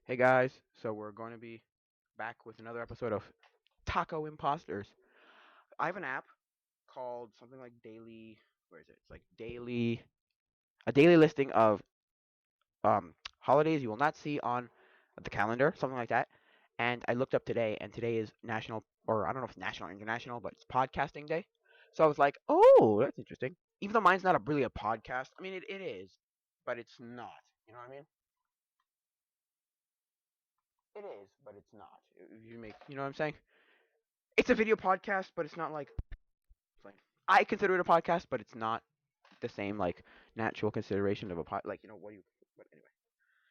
Hey guys, so we're going to be back with another episode of Taco Imposters. I have an app called something like Daily. Where is it? It's like a daily listing of holidays you will not see on the calendar, something like that. And I looked up today, and today is national, or I don't know if it's national or international, but it's podcasting day. So I was like, oh, that's interesting. Even though mine's not really a podcast. I mean, it is, but it's not. You know what I mean? It is, but it's not. You make, you know what I'm saying? It's a video podcast, but it's not like I consider it a podcast, but it's not the same like natural consideration of a pod. Like what do you? But anyway,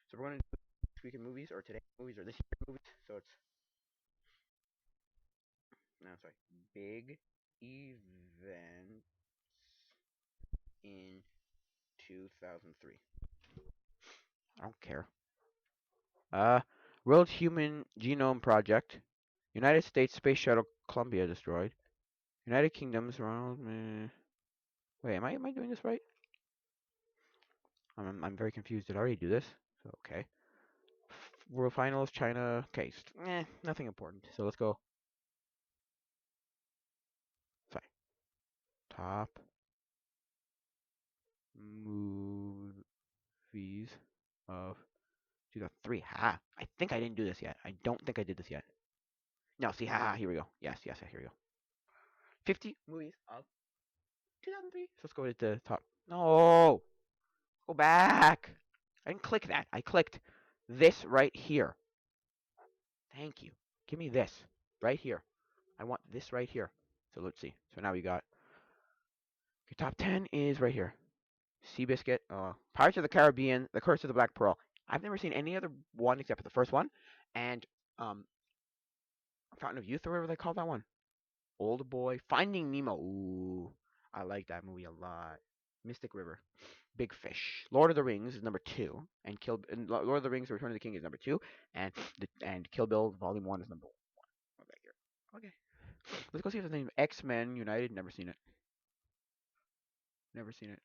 so we're gonna do this week in movies or today movies or this year movies. So it's no, sorry, big events in 2003. I don't care. Uh, World Human Genome Project, United States Space Shuttle Columbia destroyed, United Kingdom's Ronald. Wait, am I doing this right? I'm very confused. Did I already do this? So okay. World Finals, China. Okay, nothing important. So let's go. Sorry. Top movies of 2003. Ha! I think I didn't do this yet. I don't think I did this yet. No, see, here we go. Yes, yes, here we go. 50 movies of 2003. So let's go to the top. No! Go back! I didn't click that. I clicked this right here. Thank you. Give me this right here. I want this right here. So let's see. So now we got your top 10 is right here. Seabiscuit, Pirates of the Caribbean, The Curse of the Black Pearl. I've never seen any other one except for the first one, and um, Fountain of Youth or whatever they call that one. Old Boy, Finding Nemo. Ooh, I like that movie a lot. Mystic River, Big Fish. Lord of the Rings is number two, and Lord of the Rings: Return of the King is number two, and Kill Bill Volume One is number one. Okay, here. Okay, let's go see if there's any X Men United. Never seen it. Never seen it.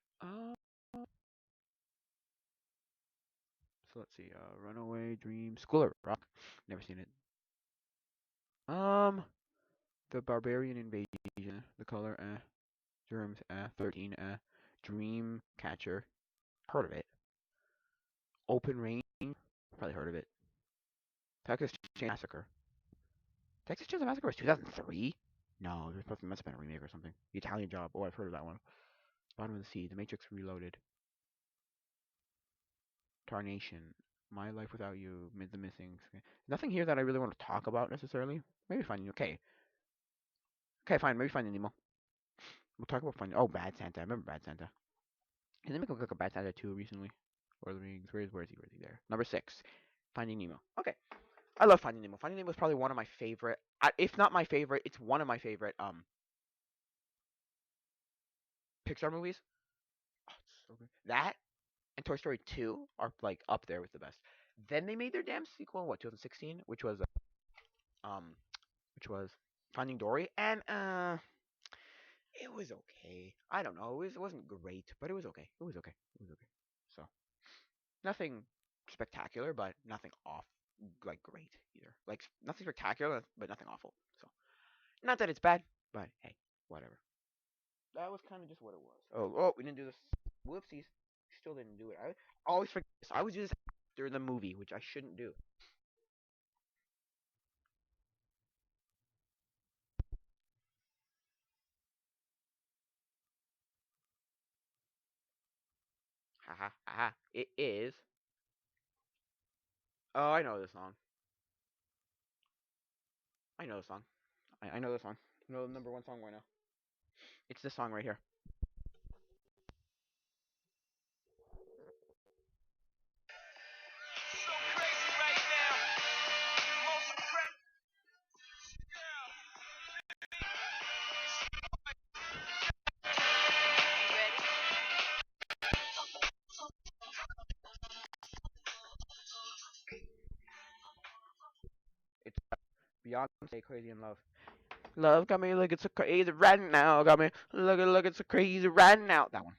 So let's see. Runaway Dream, School of Rock. Never seen it. Um, The Barbarian Invasion, The Color, Germs, 13, Dream Catcher. Heard of it. Open Range. Probably heard of it. Texas Chainsaw Massacre. Texas Chainsaw Massacre was 2003. No, must have been a remake or something. The Italian Job. Oh, I've heard of that one. Bottom of the Sea. The Matrix Reloaded. Tarnation. My Life Without You. The Missing. Nothing here that I really want to talk about necessarily. Maybe Finding. Okay. Okay, fine. Maybe Finding Nemo. We'll talk about Finding. Oh, Bad Santa. I remember Bad Santa. And then we could look at Bad Santa 2 recently. Lord of the Rings. Where is he? Where is he? There. Number 6. Finding Nemo. Okay. I love Finding Nemo. Finding Nemo is probably one of my favorite. If not my favorite, it's one of my favorite Pixar movies. Oh, it's so good. That and Toy Story 2 are like up there with the best. Then they made their damn sequel, what, 2016, um which was Finding Dory, and it was okay. I don't know. It wasn't great, but it was okay. It was okay. It was okay. So nothing spectacular, but nothing off like great either. Like nothing spectacular, but nothing awful. So not that it's bad, but hey, whatever. That was kind of just what it was. Oh, we didn't do this. Whoopsies. Still didn't do it. I always forget this. I always do this after the movie, which I shouldn't do. Haha, haha. It is. Oh, I know this song. I know the song. I know the song. I know the number one song right now. It's this song right here. It's Beyonce, Crazy in Love. Love got me looking so crazy right now. Got me looking so crazy right now. That one.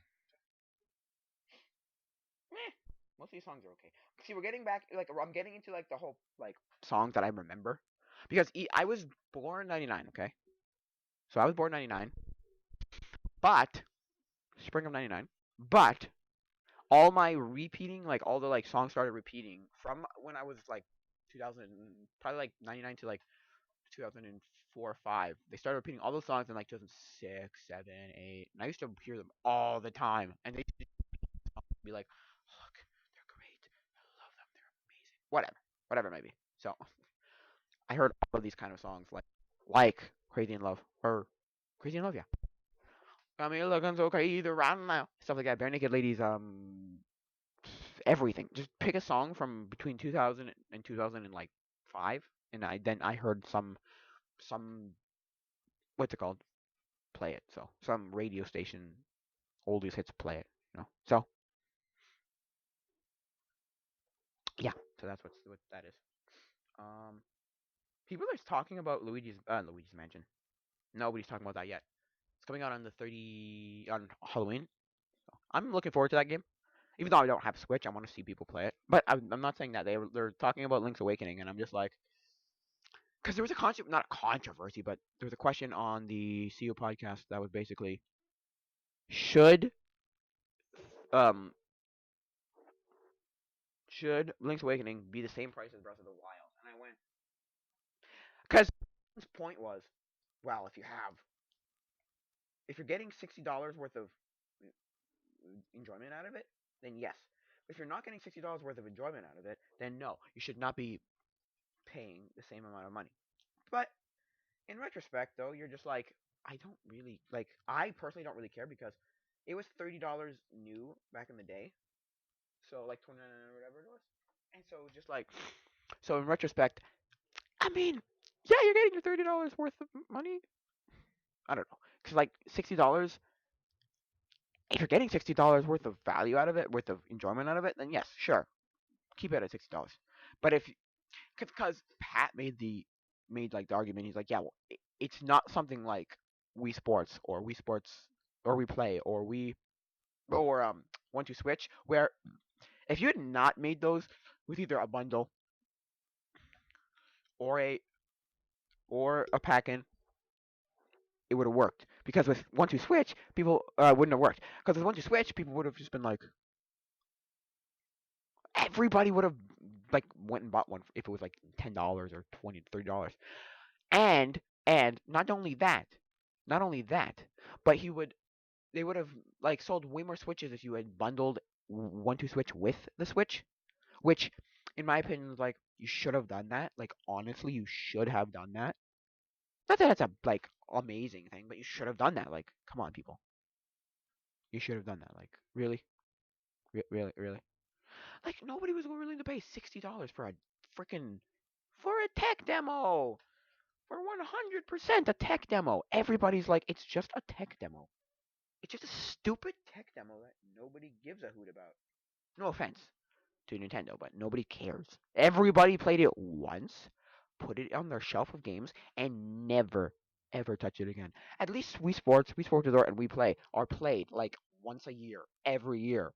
Most of these songs are okay. See, we're getting back like I'm getting into like the whole like songs that I remember because I was born '99. Okay, so I was born '99, but spring of '99. But all my repeating, like all the like songs started repeating from when I was like 2000, probably like '99 to like 2004 or 5. They started repeating all those songs in like 2006, 7, 8, and I used to hear them all the time. And they used to be like, "Look, they're great. I love them. They're amazing. Whatever it may be." So I heard all of these kind of songs like Crazy in Love or Crazy in Love, yeah. Got me looking so crazy right now. Stuff like that. Bare Naked Ladies, everything. Just pick a song from between 2000 and 2000 and like 5, and I heard some what's it called? Play it. So some radio station oldies hits play it. So yeah. So that's what that is. Um, People are talking about Luigi's Mansion. Nobody's talking about that yet. It's coming out on the 30 on Halloween. So I'm looking forward to that game. Even though I don't have Switch, I want to see people play it. But I'm not saying that they're talking about Link's Awakening, and I'm just like, because there was not a controversy, but there was a question on the CEO podcast that was basically should um should Link's Awakening be the same price as Breath of the Wild? And I went because his point was, well, if you're getting $60 worth of enjoyment out of it, then yes. If you're not getting $60 worth of enjoyment out of it, then no, you should not be paying the same amount of money. But in retrospect, though, you're just like, I don't really like. I personally don't really care because it was $30 new back in the day, so like 29 or whatever it was, and so just like, so in retrospect, I mean, yeah, you're getting your $30 worth of money. I don't know, because like $60, if you're getting $60 worth of value out of it, worth of enjoyment out of it, then yes, sure, keep it at $60. But if because Pat made like the argument, he's like, yeah, well, it's not something like Wii Sports or We Play or 1-2 Switch where if you had not made those with either a bundle or a pack-in, it would have worked. Because with 1-2 Switch, people wouldn't have worked. Because with 1-2 Switch, people would have just been like, everybody would have like went and bought one if it was like $10 or $20, $30. And not only that, but they would have like sold way more Switches if you had bundled 1-2 Switch with the Switch, which in my opinion is like you should have done that. Like honestly, you should have done that. Not that that's a like amazing thing, but you should have done that. Like, come on, people, you should have done that. Like, really, really, really. Like nobody was willing to pay $60 for a freaking for a tech demo. For 100% a tech demo. Everybody's like, it's just a tech demo. It's just a stupid tech demo that nobody gives a hoot about. No offense to Nintendo, but nobody cares. Everybody played it once, put it on their shelf of games, and never, ever touch it again. At least Wii Sports Resort, and Wii Play are played like once a year, every year,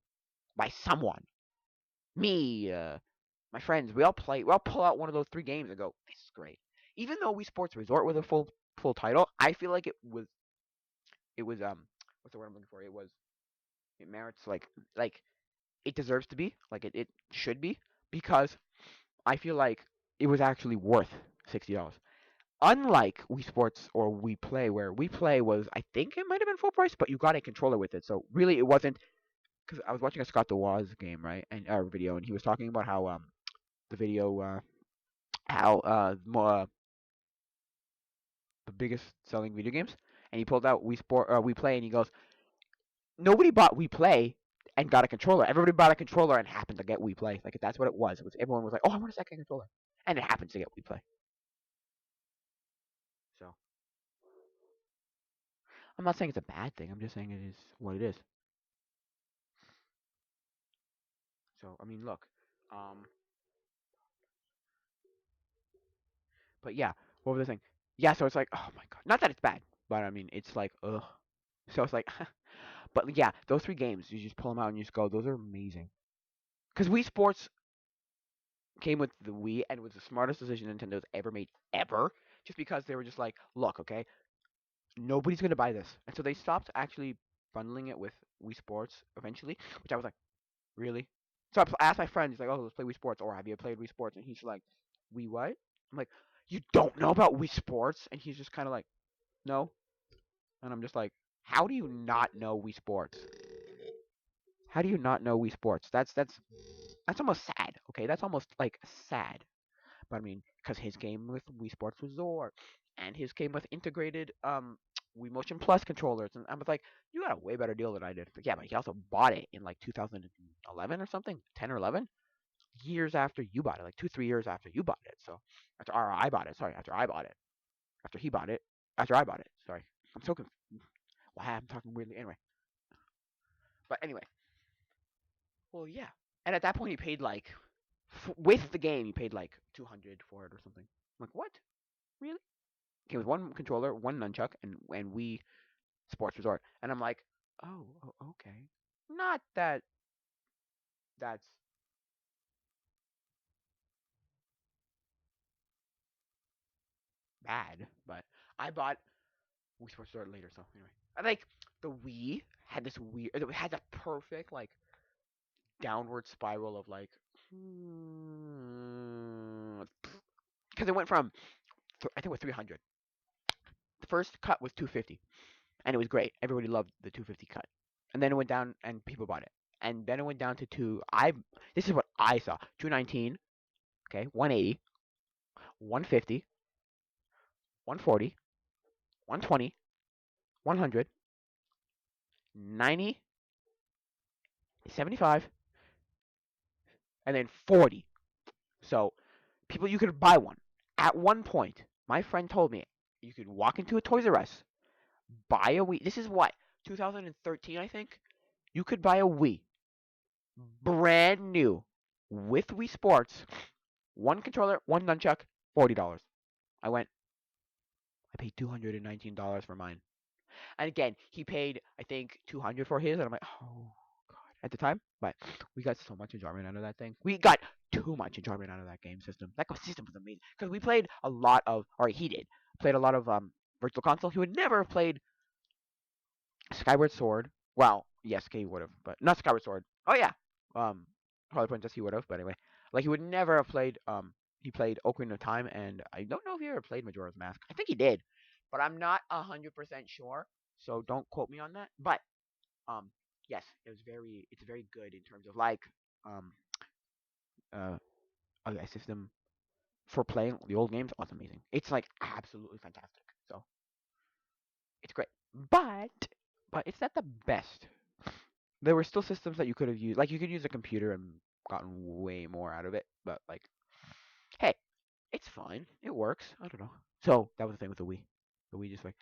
by someone. Me, my friends, we all pull out one of those 3 games and go, this is great. Even though Wii Sports Resort was a full title, I feel like it was what's the word I'm looking for? It merits like it deserves to be, like it should be, because I feel like it was actually worth $60. Unlike Wii Sports or Wii Play, where Wii Play was, I think it might have been full price, but you got a controller with it. So really, it wasn't because I was watching a Scott DeWaz game, right, and video, and he was talking about how the video how the biggest selling video games, and he pulled out Wii Play, and he goes, nobody bought Wii Play and got a controller. Everybody bought a controller and happened to get Wii Play. Like that's what it was. It was everyone was like, "Oh, I want a second controller," and it happens to get Wii Play. So I'm not saying it's a bad thing. I'm just saying it is what it is. So I mean, look, um, but yeah, what was the thing? Yeah, so it's like, oh my god, not that it's bad, but I mean, it's like, ugh. So it's like, but yeah, those 3 games, you just pull them out and you just go, those are amazing. because Wii Sports came with the Wii and was the smartest decision Nintendo's ever made ever. Just because they were just like, look, okay, nobody's gonna buy this, and so they stopped actually bundling it with Wii Sports eventually, which I was like, really? So I asked my friend, he's like, oh, let's play Wii Sports, or have you played Wii Sports? And he's like, Wii what? I'm like, you don't know about Wii Sports? And he's just kind of like, no. And I'm just like, how do you not know Wii Sports? How do you not know Wii Sports? That's almost sad. Okay, that's almost like sad. But I mean, because his game with Wii Sports was Zor, and his game with integrated Wii Motion Plus controllers, and I was like, you got a way better deal than I did. But yeah, but he also bought it in like 2011 or something, 10 or 11 years after you bought it, like 2 3 years after you bought it. So after or I bought it, sorry, after I bought it, after he bought it, after I bought it. Sorry, I'm so confused. Why I'm talking weirdly anyway. But anyway, well yeah, and at that point he paid like with the game he paid like 200 for it or something. I'm like what? Really? Came with one controller, one nunchuck, and Wii Sports Resort. And I'm like, okay. Not that that's bad, but I bought Wii Sports Resort later. So anyway, I like the Wii had this weird. It had that perfect like downward spiral of like, because it went from I think it was 300. The first cut was 250, and it was great. Everybody loved the 250 cut, and then it went down, and people bought it, and then it went down to two. I This is what I saw: 219, okay, 180, 150, 140, 120, 100, 90, 75, and then 40. So people, you could buy one. At one point, my friend told me you could walk into a Toys R Us, buy a Wii. This is what 2013, I think. You could buy a Wii, brand new, with Wii Sports, one controller, one nunchuck, $40. I went. I paid $219 for mine. And again, he paid I think 200 for his, and I'm like, oh god, at the time. But we got so much enjoyment out of that thing. We got too much enjoyment out of that game system. That system was amazing because we played a lot of, or he did, played a lot of Virtual Console. He would never have played Skyward Sword. Well, yes, he would have, but not Skyward Sword. Oh yeah, um, Twilight Princess he would have, but anyway, like he would never have played. He played Ocarina of Time, and I don't know if he ever played Majora's Mask. I think he did, but I'm not 100% sure. So don't quote me on that. But um, yes, it's very good in terms of like um uh a system for playing the old games. Oh, it's amazing. It's like absolutely fantastic. So it's great, but it's not the best. There were still systems that you could have used. Like you could use a computer and gotten way more out of it. But like, hey, it's fine. It works. I don't know. So that was the thing with the Wii. The Wii just like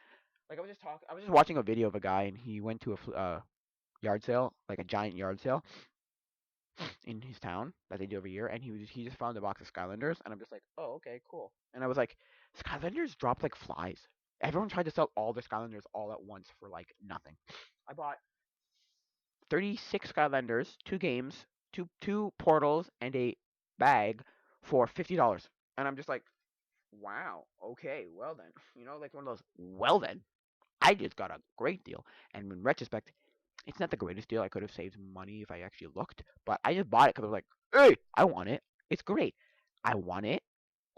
I was just talking. I was just watching a video of a guy, and he went to a yard sale, like a giant yard sale in his town that they do every year, and he just found a box of Skylanders, and I'm just like, oh okay, cool. And I was like, Skylanders dropped like flies. Everyone tried to sell all the Skylanders all at once for like nothing. I bought 36 Skylanders, two games, two portals, and a bag for $50. And I'm just like, wow, okay, well then, like one of those. Well then, I just got a great deal. And in retrospect, it's not the greatest deal. I could have saved money if I actually looked, but I just bought it because I was like, hey, I want it. It's great. I want it.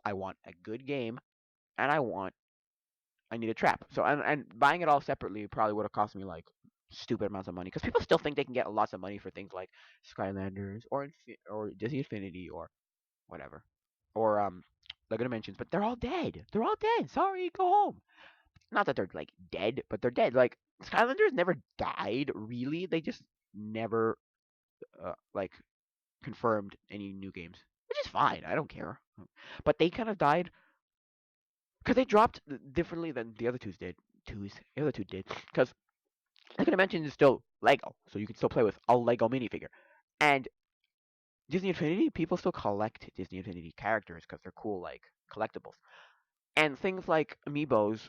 I want a good game, and I need a trap. So and buying it all separately probably would have cost me like stupid amounts of money because people still think they can get lots of money for things like Skylanders or Disney Infinity or whatever or Lego Dimensions, but they're all dead. They're all dead. Sorry, go home. Not that they're like dead, but they're dead. Like Skylanders never died really. They just never like confirmed any new games, which is fine. I don't care. But they kind of died because they dropped differently than the other twos did. The other two did because like I mentioned, is still Lego, so you can still play with a Lego minifigure. And Disney Infinity, people still collect Disney Infinity characters because they're cool, like collectibles. And things like amiibos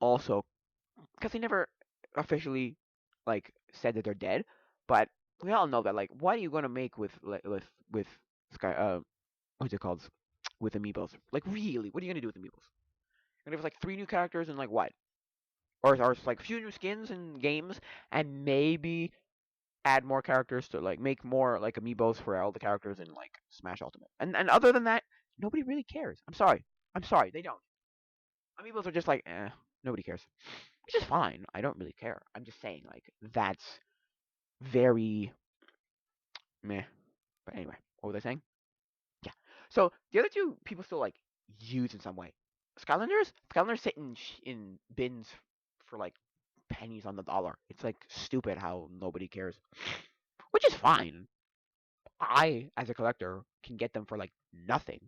also, because they never officially like said that they're dead, but we all know that. Like, what are you gonna make with Sky? What's it called? With amiibos? Like, really, what are you gonna do with amiibos? You're gonna have like three new characters and like what? Or like a few new skins in games, and maybe add more characters to like make more like amiibos for all the characters in like Smash Ultimate. And other than that, nobody really cares. I'm sorry. I'm sorry, they don't. Amiibos are just like, nobody cares. Which is fine. I don't really care. I'm just saying like that's very meh. But anyway, what was I saying? Yeah. So the other two people still like use in some way. Skylanders sit in bins for like pennies on the dollar. It's like stupid how nobody cares, which is fine. I, as a collector, can get them for like nothing.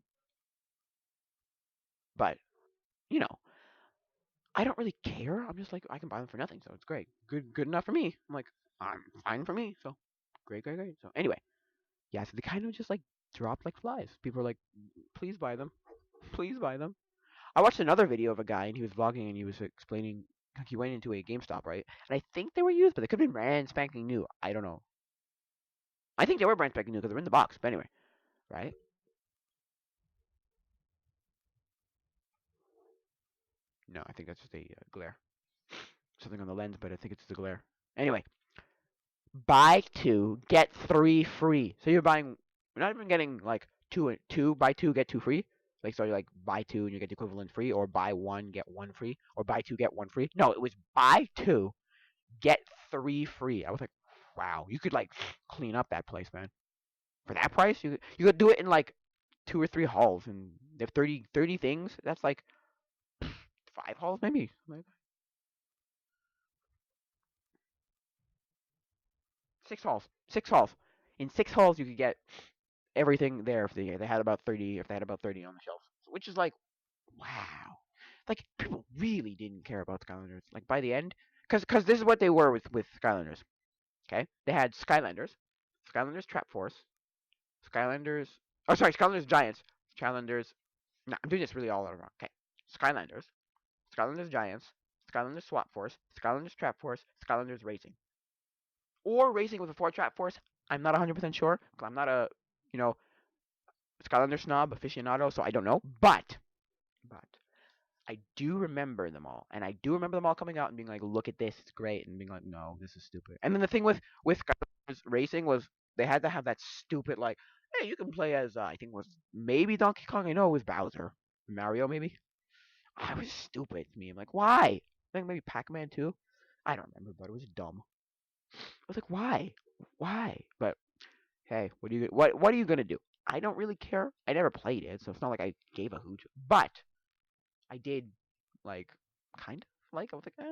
But you know, I don't really care. I'm just like I can buy them for nothing, so it's great. Good enough for me. I'm like I'm fine for me. So great. So anyway, yeah. So they kind of just like dropped like flies. People are like, please buy them, please buy them. I watched another video of a guy and he was vlogging and he was explaining like he went into a GameStop, right? And I think they were used, but they could have been brand spanking new. I don't know. I think they were brand spanking new because they're in the box. But anyway, right? No, I think that's just a glare. Something on the lens, but I think it's the glare. Anyway, buy two, get three free. So you're buying, you're not even getting like two, buy two, get two free. Like, so you like buy two and you get the equivalent free, or buy one, get one free, or buy two, get one free. No, it was buy two, get three free. I was like, wow, you could like clean up that place, man. For that price, you could do it in like two or three halls, and they have 30 things. That's like five halls, maybe. Six halls. Six halls. In six halls, you could get everything there if they had about 30. If they had about 30 on the shelf, which is like, wow. Like people really didn't care about Skylanders. Like by the end, because this is what they were with Skylanders. Okay, they had Skylanders Trap Force, Skylanders. Oh, sorry, Skylanders Giants, Skylanders. No, I'm doing this really all over. Okay, Skylanders, Skylanders Giants, Skylanders Swap Force, Skylanders Trap Force, Skylanders Racing, or Racing with a four Trap Force. I'm not 100% sure. 'Cause I'm not a you know Skylander snob aficionado, so I don't know. But I do remember them all, and I do remember them all coming out and being like, "Look at this, it's great," and being like, "No, this is stupid." And then the thing with Skylanders Racing was they had to have that stupid like, "Hey, you can play as I think it was maybe Donkey Kong. I know it was Bowser, Mario maybe." I was stupid to me. I'm like, why? I think maybe Pac-Man too. I don't remember, but it was dumb. I was like, why? Why? But hey, what are you gonna do? I don't really care. I never played it, so it's not like I gave a hoot. But I did like kind of like. I was like,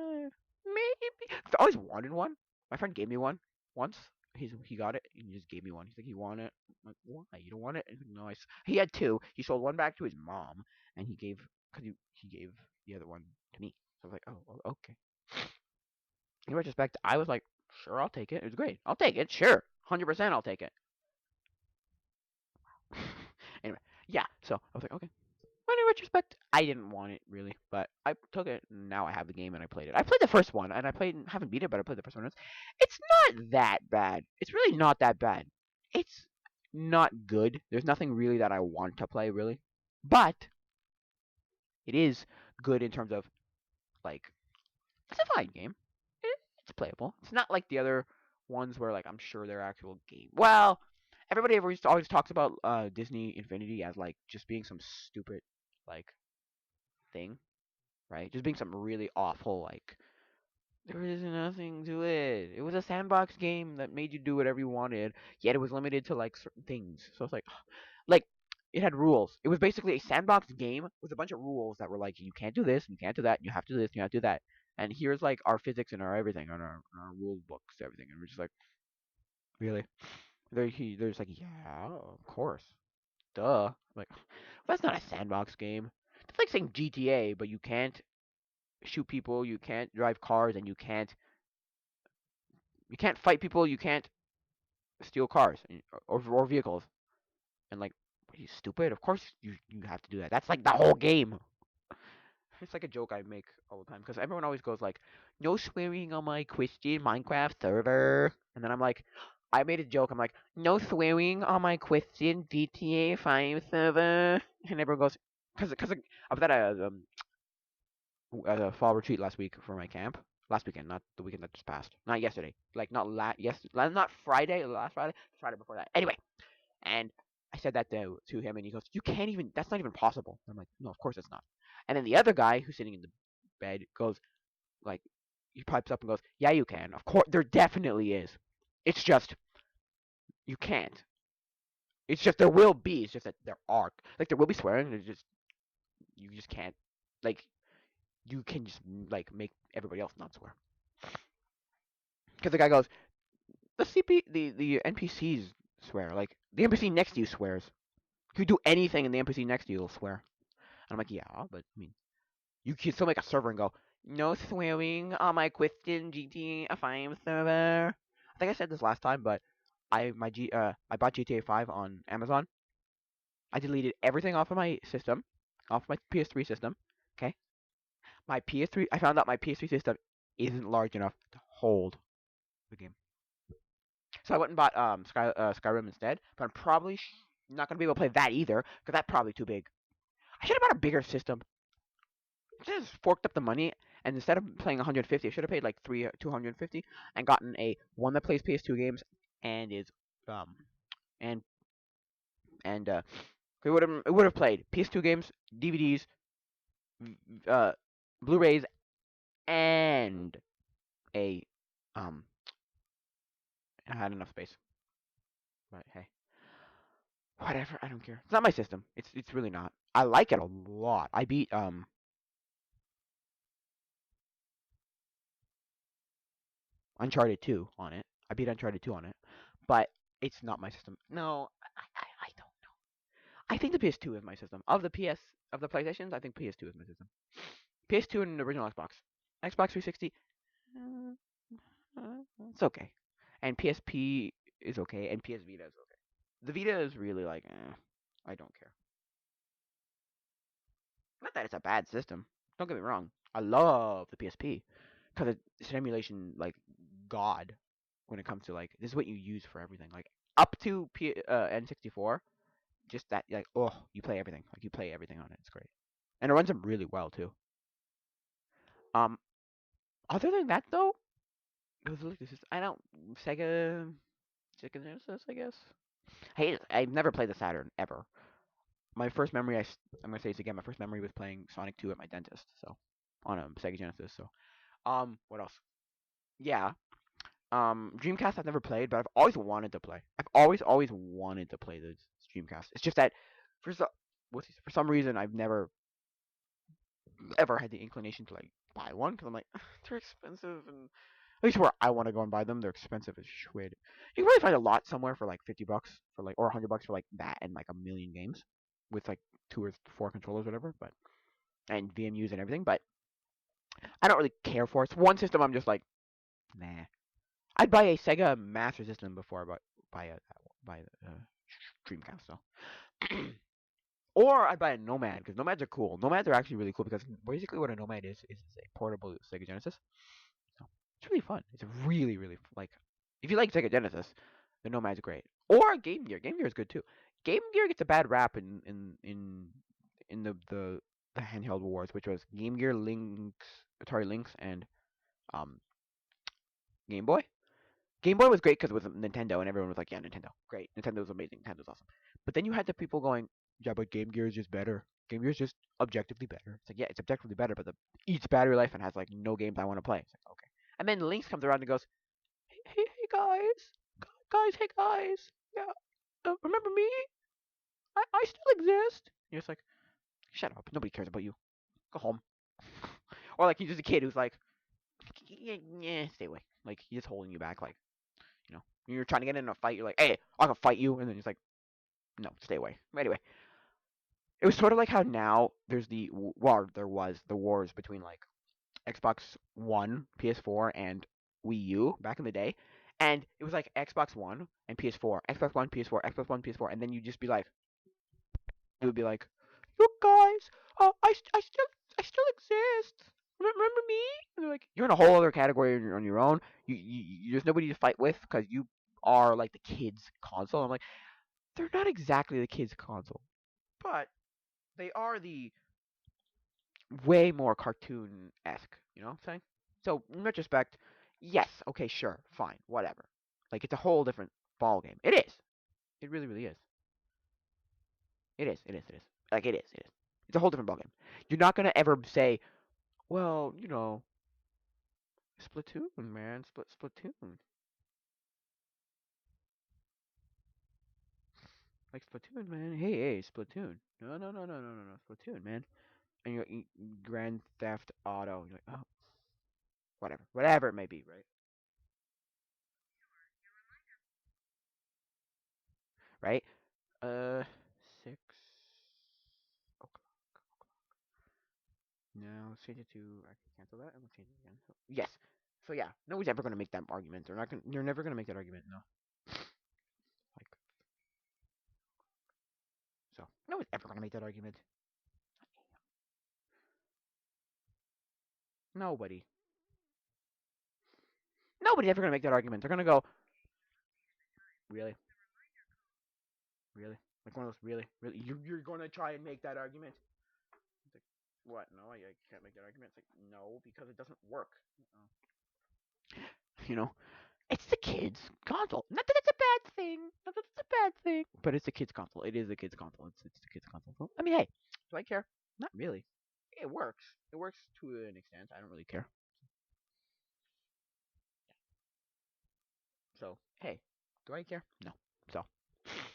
maybe. I always wanted one. My friend gave me one once. He got it and he just gave me one. He's like, you want it? I'm like, why? You don't want it? He's like, no, he had two. He sold one back to his mom, and he gave because he gave the other one to me. So I was like, oh, okay. In retrospect, I was like, sure, I'll take it. It was great. I'll take it. Sure, 100%, I'll take it. Anyway, yeah. So I was like, okay. But in retrospect, I didn't want it really, but I took it. And now I have the game and I played it. I played the first one and I haven't beat it, but I played the first one. It's not that bad. It's really not that bad. It's not good. There's nothing really that I want to play really, but it is good in terms of like it's a fine game. It's playable. It's not like the other ones where like I'm sure they're actual game. Well, everybody always talks about Disney Infinity as like just being some stupid like thing, right? Just being some really awful like there is nothing to it. It was a sandbox game that made you do whatever you wanted, yet it was limited to like certain things. So it's like it had rules. It was basically a sandbox game with a bunch of rules that were like you can't do this, and you can't do that, and you have to do this, and you have to do that. And here's like our physics and our everything, and our rule books, everything, and we're just like, really? There's like, yeah, of course, duh. Like, that's not a sandbox game. It's like saying GTA, but you can't shoot people, you can't drive cars, and you can't fight people, you can't steal cars or vehicles. And like, are you stupid? Of course you have to do that. That's like the whole game. It's like a joke I make all the time because everyone always goes like, "No swearing on my Christian Minecraft server," and then I'm like, I made a joke. I'm like, no swearing on my Question GTA 5 server, and everyone goes, because I was at a fall retreat last week for my camp. Last weekend, not the weekend that just passed. Not yesterday. Like not not Friday, last Friday, Friday before that. Anyway, and I said that to him, and he goes, "You can't even. That's not even possible." I'm like, "No, of course it's not." And then the other guy who's sitting in the bed goes, like, he pipes up and goes, "Yeah, you can. Of course, there definitely is. It's just you can't. It's just there will be. It's just that there are like there will be swearing. There's just you just can't like you can just like make everybody else not swear." Because the guy goes, the NPCs swear. Like the NPC next to you swears. If you do anything and the NPC next to you will swear. And I'm like, yeah, but I mean, you can still make a server and go, no swearing on my Question GTA 5 server. I think I said this last time, but I bought GTA 5 on Amazon. I deleted everything off of my system, off my PS3 system. Okay, my PS3. I found out my PS3 system isn't large enough to hold the game. So I went and bought Skyrim instead. But I'm probably not gonna be able to play that either because that's probably too big. I should have bought a bigger system. Just forked up the money, and instead of playing 150, I should have paid like 250 and gotten a one that plays PS2 games and is um and and it would have played PS2 games, DVDs, uh Blu-rays, and a um I had enough space. But hey, whatever. I don't care. It's not my system. It's really not. I like it a lot. I beat Uncharted 2 on it. I beat Uncharted 2 on it, but it's not my system. No, I don't know. I think the PS2 is my system. Of the PlayStations, I think PS2 is my system. PS2 and the original Xbox. Xbox 360, uh, it's okay, and PSP is okay, and PS Vita is okay. The Vita is really like, I don't care. Not that it's a bad system. Don't get me wrong. I love the PSP because it's an emulation like god when it comes to like this is what you use for everything. Like up to N64, just that like oh you play everything like you play everything on it. It's great, and it runs them really well too. Um, other than that though, it was like this is I don't Sega Sega Genesis I guess. Hey, I've never played the Saturn ever. My first memory I'm gonna say this again. My first memory was playing Sonic 2 at my dentist. So on a Sega Genesis. So what else? Yeah. Dreamcast I've never played, but I've always wanted to play. I've always wanted to play the Dreamcast. It's just that for some for some reason I've never ever had the inclination to like buy one because I'm like they're expensive and at least where I want to go and buy them they're expensive as shit. You can probably find a lot somewhere for like $50 for like or $100 for like that and like a million games with like 2 or 4 controllers whatever, but and VMUs and everything. But I don't really care for it. It's one system I'm just like nah. I'd buy a Sega Master System before I buy a Dreamcast though. Or I'd buy a Nomad because Nomads are cool. Nomads are actually really cool because basically what a Nomad is a portable Sega Genesis. So it's really fun. It's really like if you like Sega Genesis, the Nomad's great. Or Game Gear. Game Gear is good too. Game Gear gets a bad rap in the handheld wars, which was Game Gear, Lynx, Atari Lynx, and um Game Boy. Game Boy was great because it was Nintendo, and everyone was like, "Yeah, Nintendo, great. Nintendo was amazing. Nintendo's awesome." But then you had the people going, "Yeah, but Game Gear is just better. Game Gear is just objectively better." It's like, yeah, it's objectively better, but the eats battery life and has like no games I want to play. It's like, okay. And then Lynx comes around and goes, "Hey guys, hey guys, yeah, remember me? I still exist." And you're just like, "Shut up. Nobody cares about you. Go home." Or like he's just a kid who's like, "Yeah, stay away." Like he's just holding you back, like. You know, when you're trying to get in a fight, you're like, "Hey, I can fight you," and then he's like, "No, stay away." Anyway, it was sort of like how now there's there was the wars between like Xbox One, PS4, and Wii U back in the day, and it was like Xbox One and PS4, Xbox One, PS4, Xbox One, PS4, and then you'd just be like, it would be like, "You guys, I still exist. Remember me?" And they're like, "You're in a whole other category on your own. There's nobody to fight with because you are like the kids console. I'm like, they're not exactly the kids console, but they are the way more cartoon esque. You know what I'm saying? So in retrospect, yes, okay, sure, fine, whatever. Like it's a whole different ball game. It is. It really, really is. It is. It is. It is. Like it is. It is. It's a whole different ball game. You're not gonna ever say, well, Splatoon, man, Splatoon, like Splatoon, man. Hey, hey, Splatoon. No, no, no, no, no, no, no, Splatoon, man. And you're Grand Theft Auto. You're like, oh, whatever it may be, right? Right? Uh, 6. Okay. Now let's change it to. I can cancel that and let's change it again. So, yes. So yeah, nobody's ever gonna make that argument. They're not gonna. You're never gonna make that argument. No. Like so, nobody's ever gonna make that argument. Nobody. Nobody's ever gonna make that argument. They're gonna go, really, really, like one of those, really, really. You're gonna try and make that argument. It's like, what? No, I can't make that argument. It's like, no, because it doesn't work. Uh, You know, it's the kids' console. Not that it's a bad thing. Not that it's a bad thing. But it's the kids' console. It is the kids' console. It's the kids' console. So, I mean, hey, do I care? Not really. It works. It works to an extent. I don't really care. So, hey, do I care? No. So,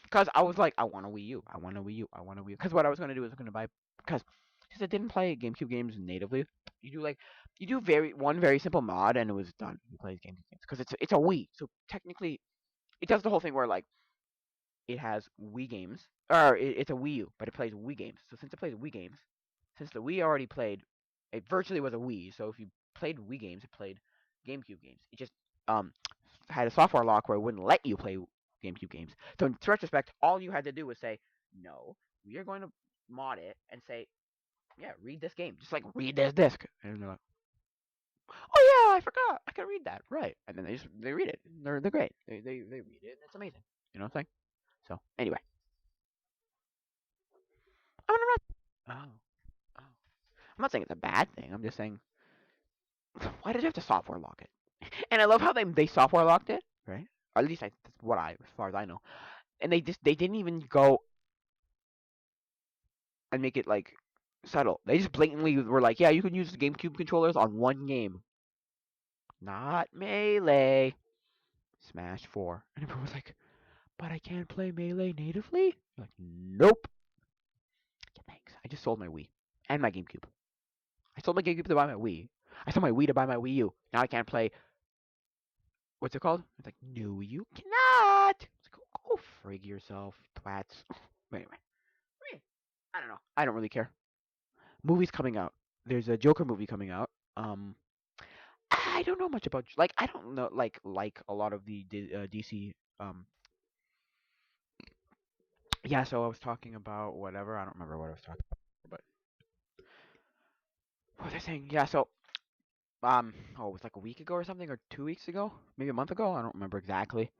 because I was like, I want a Wii U. I want a Wii U. I want a Wii U. Because what I was gonna do is I'm gonna buy because since I didn't play GameCube games natively, you do like you do very simple mod and it was done. You play GameCube games because it's a Wii, so technically it does the whole thing where like it has Wii games or it's a Wii U, but it plays Wii games. So since it plays Wii games, since the Wii already played, it virtually was a Wii. So if you played Wii games, it played GameCube games. It just um had a software lock where it wouldn't let you play GameCube games. So in retrospect, all you had to do was say, no, we are going to mod it and say, yeah, read this game. Just like read this disc. And they're like, oh yeah, I forgot. I can read that. Right. And then they read it. They're great. They read it and it's amazing. You know what I'm saying? So anyway. I'm not oh, oh. I'm not saying it's a bad thing. I'm just saying why did you have to software lock it? And I love how they software locked it, right? Or at least that's what as far as I know. And they didn't even go and make it like subtle. They just blatantly were like, yeah, you can use the GameCube controllers on one game, not Melee. Smash 4, and everyone was like, but I can't play Melee natively. You're like, nope. Yeah, thanks. I just sold my Wii and my GameCube. I sold my GameCube to buy my Wii. I sold my Wii to buy my Wii U. Now I can't play. What's it called? It's like, no, you cannot. It's like, go frig yourself, twats. But anyway, I don't know. I don't really care. Movies coming out. There's a Joker movie coming out. I don't know much about like I don't know like a lot of the DC. Yeah. So I was talking about whatever. I don't remember what I was talking about, but what was I saying? Yeah. So oh, it was like a week ago or something, or 2 weeks ago, maybe a month ago. I don't remember exactly.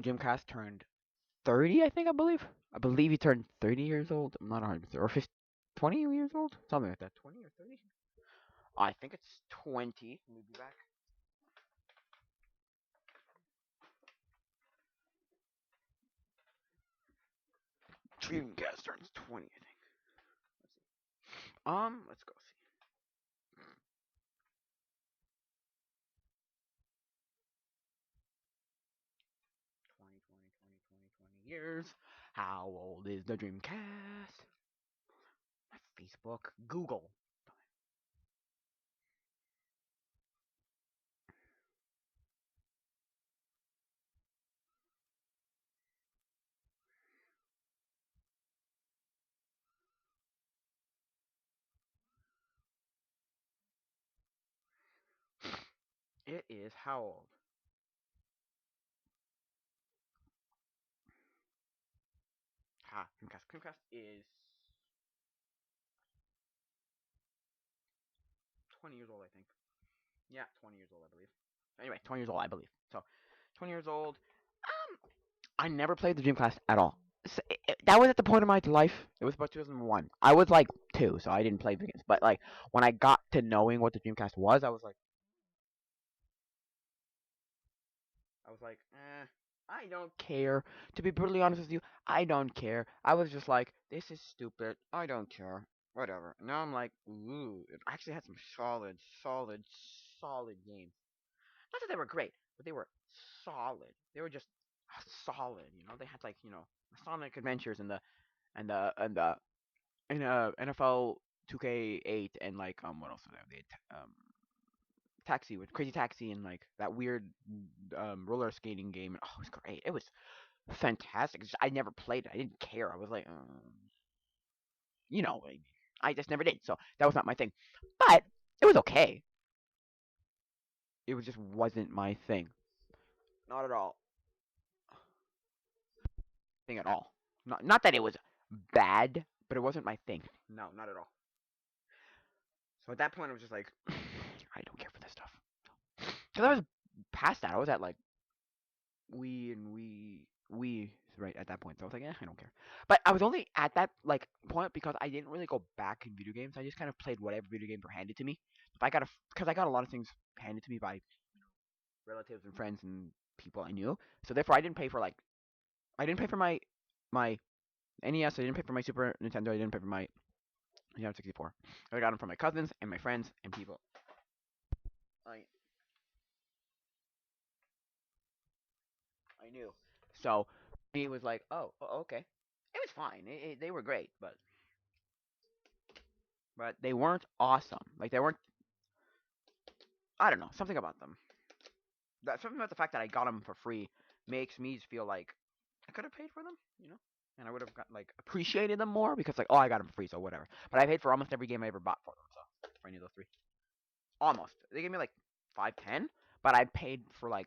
Jim Cass turned 30, I think, I believe. I believe he turned 30 years old. I'm not 100%. Or 50, 20 years old? Something like that. 20 or 30? I think it's 20. Let me be back. Dreamcast turns 20, I think. Let's go see. 20, 20, 20, 20, 20 years. How old is the Dreamcast? Facebook, Google. It is how old? Dreamcast. Dreamcast is 20 years old, I think. Yeah, 20 years old, I believe. Anyway, 20 years old, I believe. So, 20 years old. I never played the Dreamcast at all. That was at the point of my life. It was about 2001. I was like 2, so I didn't play video games. But like when I got to knowing what the Dreamcast was, I don't care. To be brutally honest with you, I don't care. I was just like, this is stupid. I don't care. Whatever. Now I'm like, ooh, it actually had some solid games. Not that they were great, but they were solid. They were just solid. They had like Sonic Adventures and the NFL 2K8 and like what else? They had, Taxi with Crazy Taxi and like that weird roller skating game. Oh, it was great. It was fantastic. I never played it. I didn't care. I was like, you know, I just never did. So that was not my thing. But it was okay. It was just wasn't my thing. Not at all. Thing at all. Not that it was bad, but it wasn't my thing. No, not at all. So at that point, I was just like, I don't care for this stuff. Because I was past that. I was at like we right at that point. So I was like, I don't care. But I was only at that like point because I didn't really go back in video games. I just kind of played whatever video games were handed to me. If I got a, because I got a lot of things handed to me by relatives and friends and people I knew. So therefore, I didn't pay for my NES. I didn't pay for my Super Nintendo. I didn't pay for my Nintendo 64. I got them from my cousins and my friends and people I I knew. So he was like, oh, okay. It was fine. They were great, but they weren't awesome. Like they weren't. I don't know. Something about them. Something about the fact that I got them for free makes me feel like I could have paid for them. And I would have got like appreciated them more because like, oh, I got them for free, so whatever. But I paid for almost every game I ever bought for them. So for any of those three, almost. They gave me like 5, 10, but I paid for like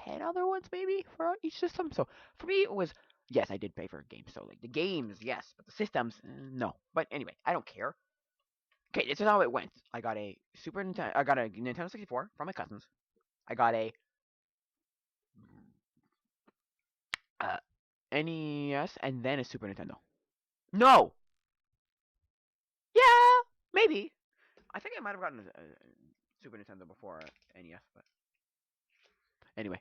10 other ones maybe for each system. So for me, it was yes, I did pay for games. So like the games, yes, but the systems, no. But anyway, I don't care. Okay, this is how it went. I got a Super Nintendo. I got a Nintendo 64 from my cousins. I got a uh, NES and then a Super Nintendo. No, yeah, maybe. I think I might have gotten a Super Nintendo before NES, but anyway,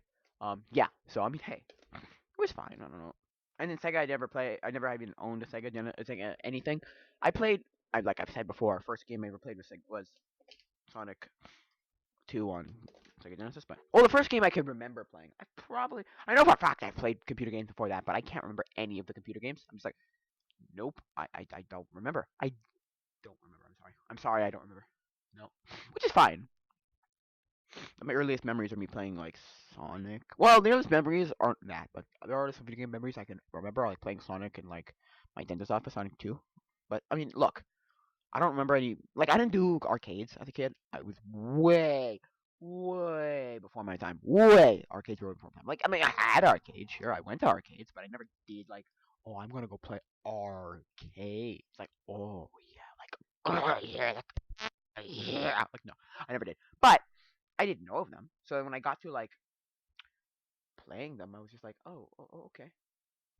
yeah. So I mean, hey, it was fine. I don't know. And then Sega, I never play. I never even owned a Sega anything. I played. Like I've said before, first game I ever played was Sonic 2 on Sega Genesis. But the first game I could remember playing. I know for a fact I've played computer games before that, but I can't remember any of the computer games. I'm just like, nope, I don't remember. I don't remember. I'm sorry. I'm sorry, I don't remember. No, which is fine. My earliest memories are me playing like Sonic. Well, the earliest memories aren't that, but there are some video game memories I can remember, like playing Sonic and like my dentist office, Sonic 2. But I mean, look, I don't remember any. Like, I didn't do arcades as a kid. I was way before my time. Way arcades were before my time. Like, I mean, I had arcades. Sure, I went to arcades, but I never did like, oh, I'm gonna go play arcades. Like, oh yeah, like, oh yeah, yeah. Like, no, I never did. But I didn't know of them. So when I got to like playing them, I was just like, oh, okay.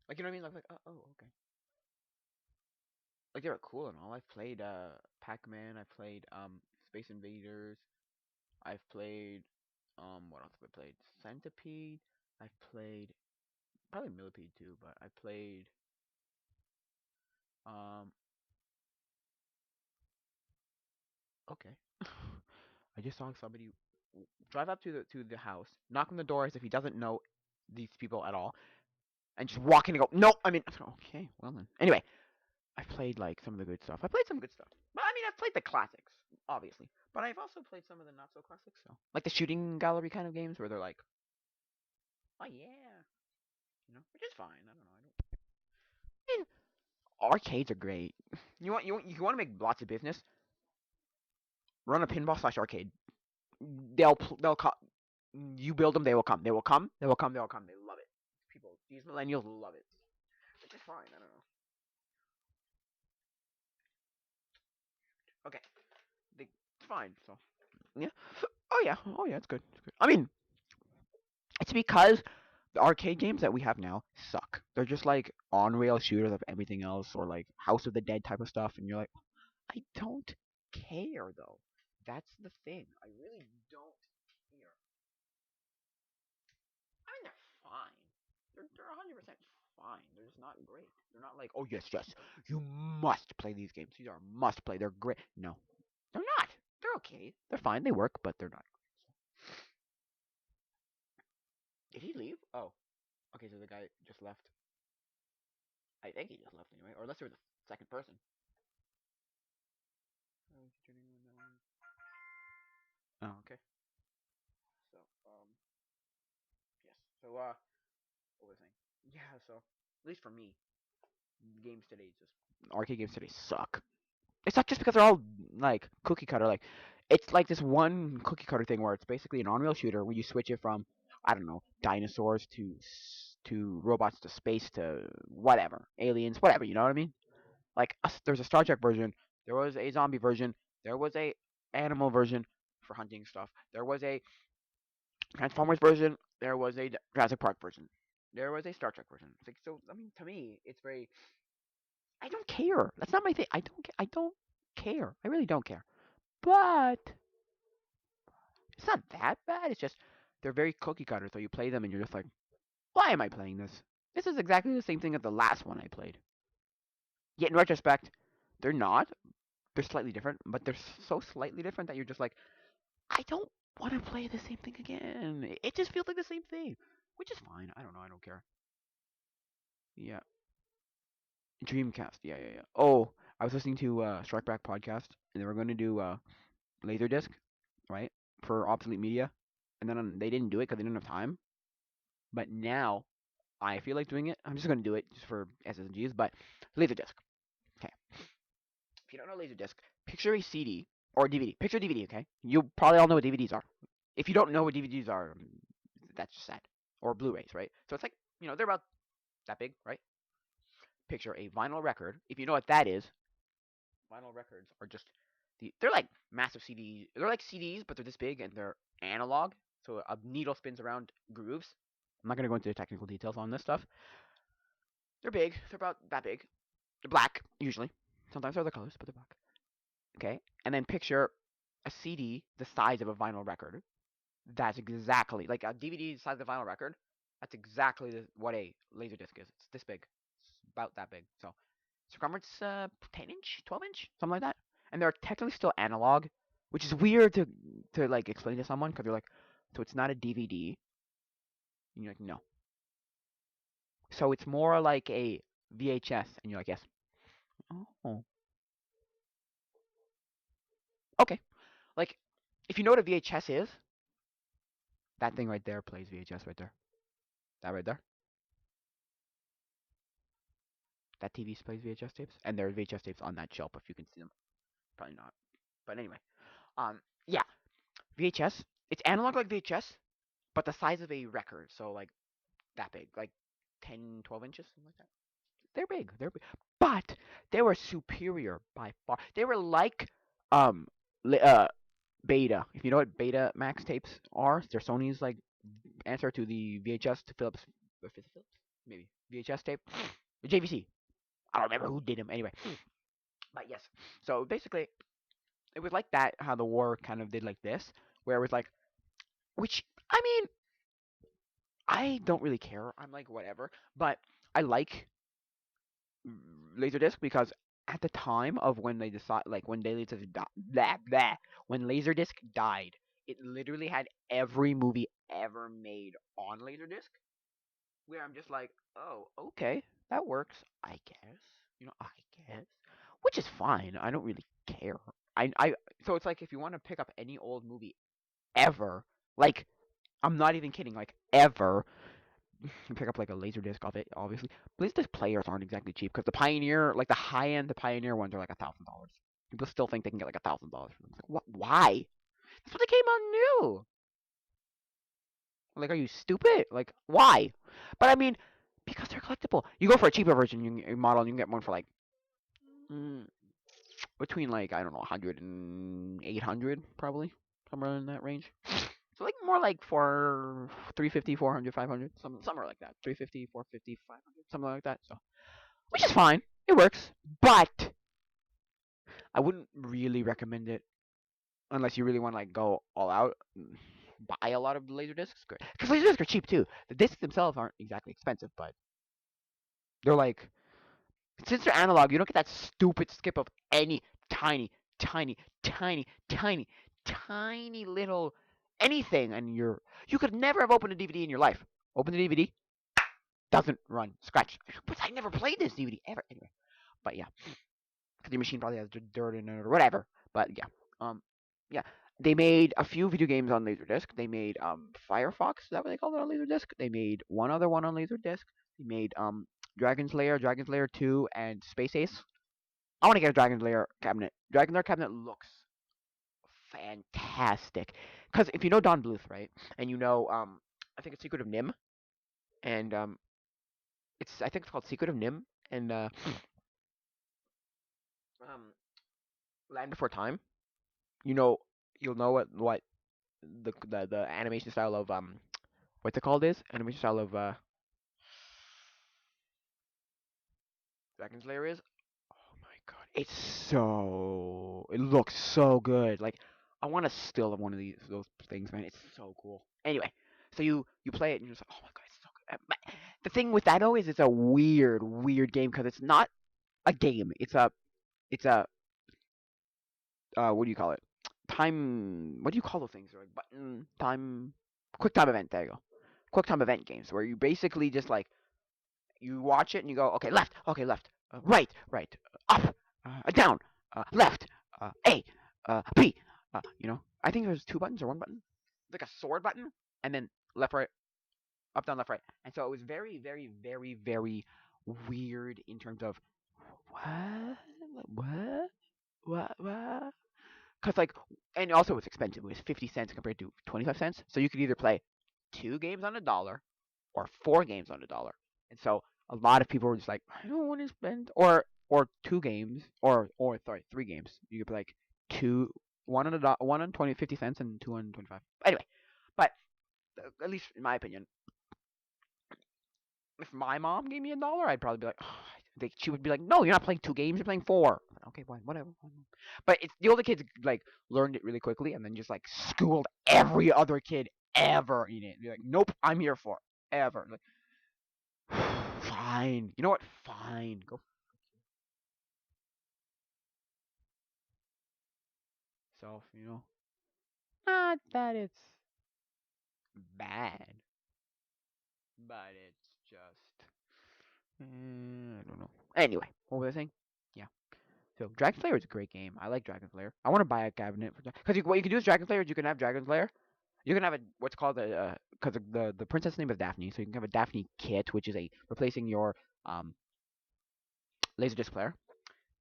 Like, you know what I mean? Like, oh, okay. Like they were cool and all. I've played Pac-Man. I played Space Invaders. I've played what else have I played? Centipede. I've played probably Millipede too, but I played um okay. I just saw somebody drive up to the house, knock on the door as if he doesn't know these people at all, and just walk in and go, nope. I mean, okay, well then. Anyway, I've played like some of the good stuff. I played some good stuff. But I mean, I've played the classics, obviously. But I've also played some of the not so classics. So like the shooting gallery kind of games where they're like, oh yeah, which is fine. I don't know. I mean, arcades are great. You want to make lots of business? Run a pinball/arcade. They'll come. You build them, they will come. They will come. They will come. They will come. They love it. These millennials love it. Which is fine. I don't know. Okay, it's fine. So yeah. Oh yeah. Oh yeah. It's good. It's good. I mean, It's because the arcade games that we have now suck. They're just like on rail shooters of everything else, or like House of the Dead type of stuff, and you're like, I don't care though. That's the thing. I really don't care. I mean, they're fine. They're 100% fine. They're just not great. They're not like, oh yes, yes, you must play these games. These are must play. They're great. No, they're not. They're okay. They're fine. They work, but they're not. Did he leave? Oh, okay. So the guy just left. I think he just left anyway, or unless there was a second person. Oh, okay. So, yes. So, what was I saying? Yeah. So, at least for me, games today just arcade games today suck. It's not just because they're all like cookie cutter. Like, it's like this one cookie cutter thing where it's basically an on-rail shooter where you switch it from, I don't know, dinosaurs to robots to space to whatever, aliens, whatever. You know what I mean? Like, there's a Star Trek version. There was a zombie version. There was a animal version for hunting stuff. There was a Transformers version. There was a Jurassic Park version. There was a Star Trek version. It's like, so. I mean, to me, it's very. I don't care. That's not my thing. I don't. I don't care. I really don't care. But it's not that bad. It's just they're very cookie cutter. So you play them and you're just like, why am I playing this? This is exactly the same thing as the last one I played. Yet in retrospect, they're not. They're slightly different, but they're so slightly different that you're just like, I don't want to play the same thing again. It just feels like the same thing, which is fine. I don't know. I don't care. Yeah, Dreamcast. Yeah, yeah, yeah. Oh, I was listening to Strike Back podcast, and they were going to do Laserdisc, right, for obsolete media, and then they didn't do it because they didn't have time. But now I feel like doing it. I'm just going to do it just for SSGs, but Laserdisc. Okay. If you don't know Laserdisc, picture a CD or a DVD. Picture a DVD, okay? You probably all know what DVDs are. If you don't know what DVDs are, that's just sad. Or Blu-rays, right? So it's like, they're about that big, right? Picture a vinyl record. If you know what that is, vinyl records are just they're like massive CDs. They're like CDs, but they're this big and they're analog. So a needle spins around grooves. I'm not gonna go into the technical details on this stuff. They're big. They're about that big. They're black usually. Sometimes they're other colors, but they're black. Okay, and then picture a CD the size of a vinyl record. That's exactly like a DVD the size of a vinyl record. That's exactly what a laser disc is. It's this big. It's about that big. So circumference 10 inch, 12 inch, something like that. And they're technically still analog, which is weird to like explain to someone because they're like, so it's not a DVD. And you're like, no. So it's more like a VHS, and you're like, yes. Oh, okay. Like, if you know what a VHS is, that thing right there plays VHS right there. That right there. That TV plays VHS tapes, and there are VHS tapes on that shelf if you can see them. Probably not. But anyway, yeah, VHS. It's analog like VHS, but the size of a record. So like that big, like 10, 12 inches, something like that. They're big. They're big. But they were superior by far. They were like um Beta. If you know what Beta Max tapes are, they're Sony's like answer to the VHS to Philips. Maybe VHS tape. JVC. I don't remember who did them anyway. But yes. So basically, it was like that. How the war kind of did like this, where it was like, which I mean, I don't really care. I'm like whatever, but I like Laserdisc because at the time of when they decide, like when when Laserdisc died, it literally had every movie ever made on Laserdisc. Where I'm just like, oh, okay, that works, I guess. I guess, which is fine. I don't really care. I so it's like if you want to pick up any old movie ever, like I'm not even kidding, like ever, you pick up like a laser disc of it, obviously. Laser disc players aren't exactly cheap because the Pioneer, like the high end, the Pioneer ones are like $1,000. People still think they can get like $1,000 for them. It's like, what? Why? That's what they came out new. Like, are you stupid? Like, why? But I mean, because they're collectible. You go for a cheaper version, model, and you can get one for like mm, between like I don't know, 100 and 800 probably somewhere in that range. So like more like for 350, 400, 500, somewhere like that. 350, 450, 500, something like that. So which is fine. It works, but I wouldn't really recommend it unless you really want to like go all out. Buy a lot of laser discs, because laser discs are cheap too. The discs themselves aren't exactly expensive, but they're like since they're analog, you don't get that stupid skip of any tiny, tiny, tiny, tiny, tiny little anything, and you could never have opened a DVD in your life. Open the DVD, doesn't run, scratch. But I never played this DVD ever. Anyway, but yeah, because your machine probably has dirt in it or whatever. But yeah, yeah. They made a few video games on Laserdisc. They made Firefox. Is that what they called it on Laserdisc? They made one other one on Laserdisc. They made Dragon's Lair, Dragon's Lair 2, and Space Ace. I want to get a Dragon's Lair cabinet. Dragon's Lair cabinet looks fantastic. Because if you know Don Bluth, right, and you know, I think it's Secret of Nim, and I think it's called Secret of Nim, and um, Land Before Time. You know, you'll know what the animation style of what's it called is animation style of Dragon's Lair is. Oh my god, it looks so good. Like I want to steal one of those things, man. It's so cool. Anyway, so you play it and you're just like, oh my god, it's so good. But the thing with that though is it's a weird game because it's not a game. It's a what do you call it? Time. What do you call those things? They're like button time. Quick time event. There you go. Quick time event games where you basically just like you watch it and you go, okay, left, right, up, down, left, A, B. I think there's two buttons or one button, like a sword button, and then left, right, up, down, left, right. And so it was very, very, very, very weird in terms of what, what, what. Cause like, and also it was expensive. It was 50 cents compared to 25 cents. So you could either play 2 games on $1 or 4 games on $1. And so a lot of people were just like, I don't want to spend or 2 games or sorry 3 games. You could play like two one on one on 50 cents and two on 25. Anyway, but at least in my opinion, if my mom gave me $1, I'd probably be like, oh, she would be like, no, you're not playing 2 games, you're playing 4. Okay, fine, whatever. But it's the older kids like learned it really quickly and then just like schooled every other kid ever in it. Be like, nope, I'm here for ever. Like, fine. You know what? Fine. Go yourself. Not that it's bad, but it's just I don't know. Anyway, what was I saying? Yeah. So Dragon Slayer is a great game. I like Dragon Slayer. I want to buy a cabinet for because what you can do is Dragon Slayer. You can have Dragon Slayer. You can have what's called a because the princess name is Daphne, so you can have a Daphne kit, which is a replacing your um Laserdisc player,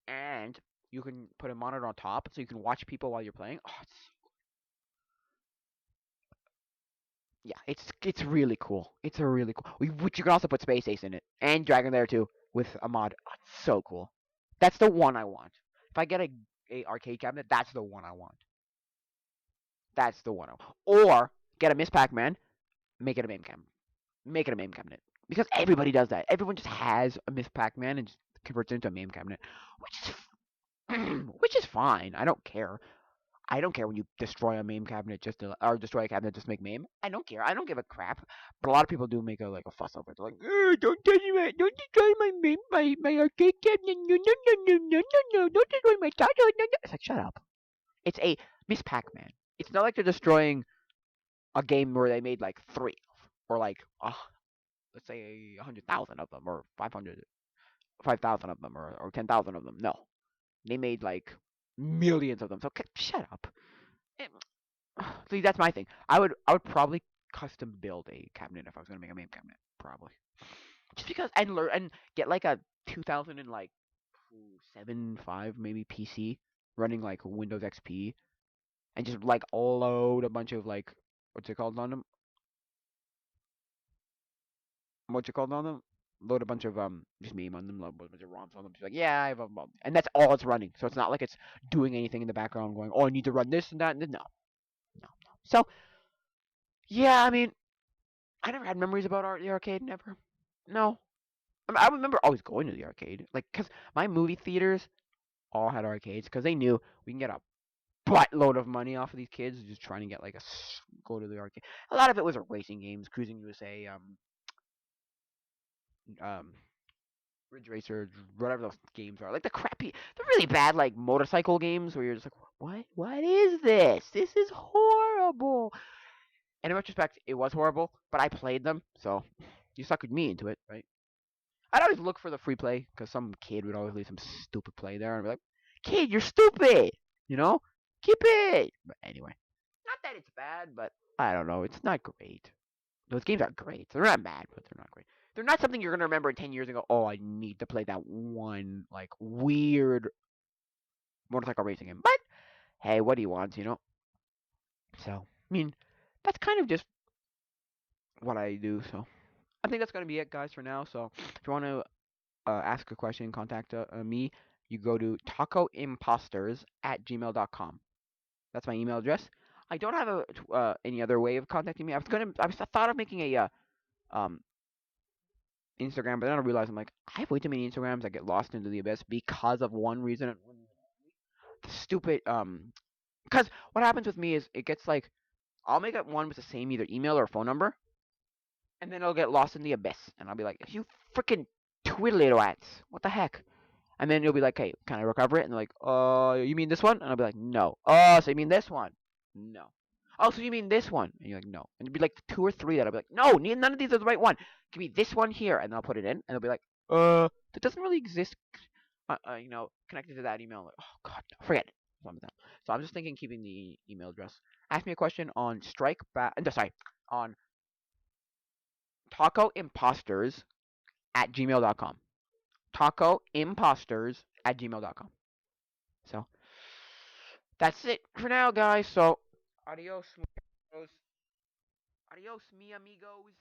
and you can put a monitor on top so you can watch people while you're playing. Oh, yeah, it's really cool. It's a really cool. Which you can also put Space Ace in it and Dragon Lair too with a mod. Oh, it's so cool. That's the one I want. If I get a arcade cabinet, that's the one I want. That's the one. Or get a Miss Pac-Man, make it a MAME cabinet. Make it a MAME cabinet because everybody does that. Everyone just has a Miss Pac-Man and just converts it into a MAME cabinet, which is which is fine. I don't care. I don't care when you destroy a MAME cabinet just to, or destroy a cabinet just to make MAME. I don't care. I don't give a crap. But a lot of people do make a fuss over it. They're like, don't destroy my MAME, my arcade cabinet. No, don't destroy my childhood. No. It's like, shut up. It's a Miss Pac-Man. It's not like they're destroying a game where they made like 3 or like let's say 100,000 of them or 5,000 of them or 10,000 of them. No, they made like millions of them. So shut up. See, that's my thing. I would probably custom build a cabinet if I was gonna make a MAME cabinet, probably. Just because and learn and get like a 2000 and like 7.5 maybe PC running like Windows XP and just like load a bunch of like what's it called on them? What's it called on them? Load a bunch of just meme on them, load a bunch of ROMs on them. Just like yeah, I have a and that's all it's running. So it's not like it's doing anything in the background, going oh I need to run this and that. No, no. So Yeah, I mean, I never had memories about the arcade. Never. No. I mean, I remember always going to the arcade, like, cause my movie theaters all had arcades, cause they knew we can get a buttload of money off of these kids just trying to get like go to the arcade. A lot of it was racing games, Cruising USA, um, Ridge Racer, whatever those games are. Like the really bad like motorcycle games where you're just like, what is this? This is horrible. And in retrospect, it was horrible, but I played them, so you suckered me into it, right? I'd always look for the free play because some kid would always leave some stupid play there, and I'd be like, "Kid, you're stupid," you know? Keep it. But anyway, not that it's bad, but I don't know. It's not great. Those games are great. They're not bad, but they're not great. They're not something you're gonna remember in 10 years and go, "Oh, I need to play that one like weird motorcycle racing game." But hey, what do you want, you know? So I mean, that's kind of just what I do. So I think that's gonna be it, guys, for now. So if you want to ask a question, contact me. You go to tacoimposters@gmail.com. That's my email address. I don't have any other way of contacting me. I thought of making a um Instagram, but then I realized I'm like I have way too many Instagrams. I get lost into the abyss because of one reason. The stupid because what happens with me is it gets like I'll make up one with the same either email or phone number, and then it'll get lost in the abyss, and I'll be like, you freaking twiddlywats, what the heck? And then you'll be like, hey, can I recover it? And they're like, you mean this one? And I'll be like, no. Oh, so you mean this one? No. Oh, so you mean this one? And you're like, no. And it'd be like two or three that I'll be like, no, none of these are the right one. Give me this one here. And then I'll put it in. And they'll be like, that doesn't really exist, connected to that email. I'm like, oh, God, no, forget it. So I'm just thinking keeping the email address. Ask me a question on on tacoimposters@gmail.com. Tacoimposters@gmail.com. So that's it for now, guys. So adios, mi amigos. Adios, mi amigos.